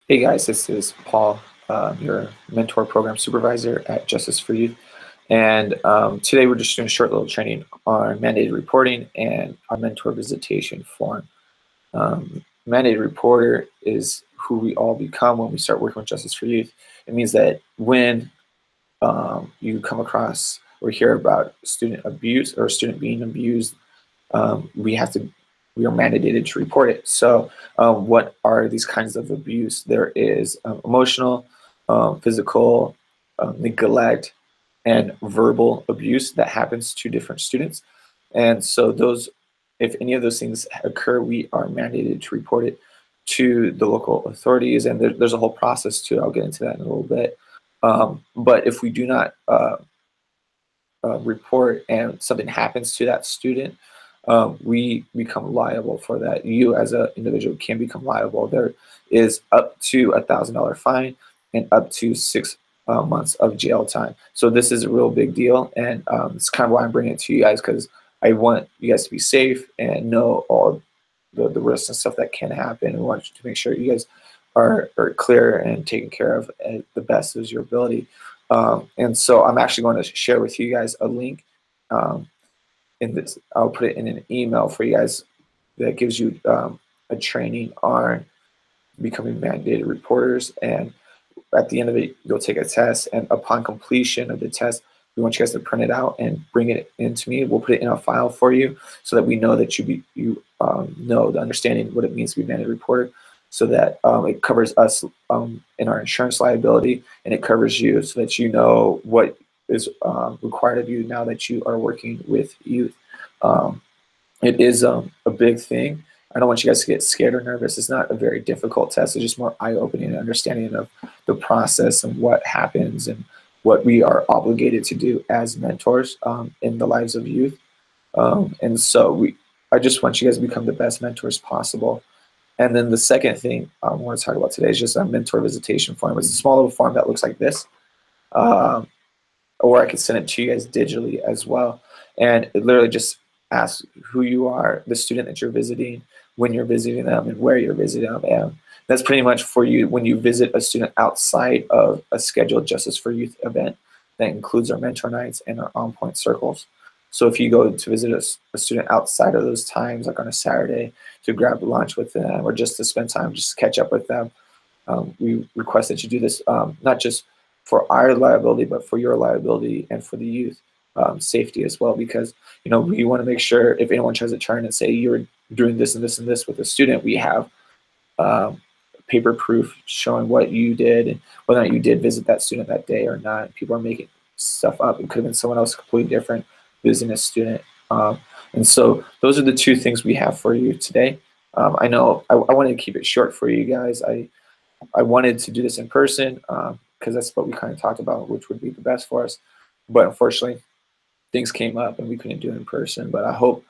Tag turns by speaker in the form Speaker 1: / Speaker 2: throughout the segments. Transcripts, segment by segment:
Speaker 1: Hey guys, this is Paul, your mentor program supervisor at Justice for Youth. And today we're just doing a short little training on mandated reporting and our mentor visitation form. Mandated reporter is who we all become when we start working with Justice for Youth. It means that when you come across or hear about student abuse or a student being abused, we are mandated to report it. So what are these kinds of abuse? There is emotional, physical, neglect, and verbal abuse that happens to different students. And so if any of those things occur, we are mandated to report it to the local authorities. And there's a whole process too. I'll get into that in a little bit. But if we do not report and something happens to that student, we become liable for that. You as an individual can become liable. There is up to $1,000 fine and up to 6 months of jail time. So this is a real big deal, and it's kind of why I'm bringing it to you guys, because I want you guys to be safe and know all the risks and stuff that can happen. I want you to make sure you guys are clear and taken care of at the best of your ability. And so I'm actually going to share with you guys a link in this. I'll put it in an email for you guys that gives you a training on becoming mandated reporters. And at the end of it, you'll take a test. And upon completion of the test, we want you guys to print it out and bring it in to me. We'll put it in a file for you so that we know that you know the understanding what it means to be mandated reporter, so that it covers us in our insurance liability, and it covers you so that you know what is required of you now that you are working with youth. It is a big thing. I don't want you guys to get scared or nervous. It's not a very difficult test. It's just more eye-opening and understanding of the process and what happens and what we are obligated to do as mentors in the lives of youth. And so I just want you guys to become the best mentors possible. And then the second thing I want to talk about today is just a mentor visitation form. It's a small little form that looks like this. Or I could send it to you guys digitally as well. And it literally just asks who you are, the student that you're visiting, when you're visiting them, and where you're visiting them. And that's pretty much for you when you visit a student outside of a scheduled Justice for Youth event. That includes our mentor nights and our on-point circles. So if you go to visit a student outside of those times, like on a Saturday, to grab lunch with them or just to spend time, just to catch up with them, we request that you do this not just for our liability, but for your liability and for the youth safety as well, because we want to make sure if anyone tries to turn and say you're doing this and this and this with a student, we have paper proof showing what you did and whether or not you did visit that student that day or not. People are making stuff up. It could have been someone else completely different visiting a student. And so those are the two things we have for you today. I know I wanted to keep it short for you guys. I wanted to do this in person because that's what we kind of talked about, which would be the best for us. But unfortunately, things came up and we couldn't do it in person. But I hope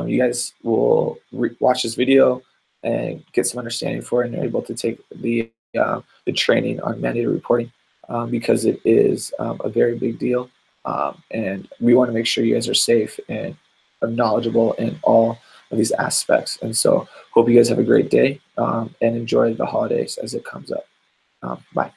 Speaker 1: you guys will watch this video and get some understanding for it and are able to take the training on mandated reporting because it is a very big deal. And we want to make sure you guys are safe and knowledgeable in all of these aspects. And so hope you guys have a great day and enjoy the holidays as it comes up. Bye.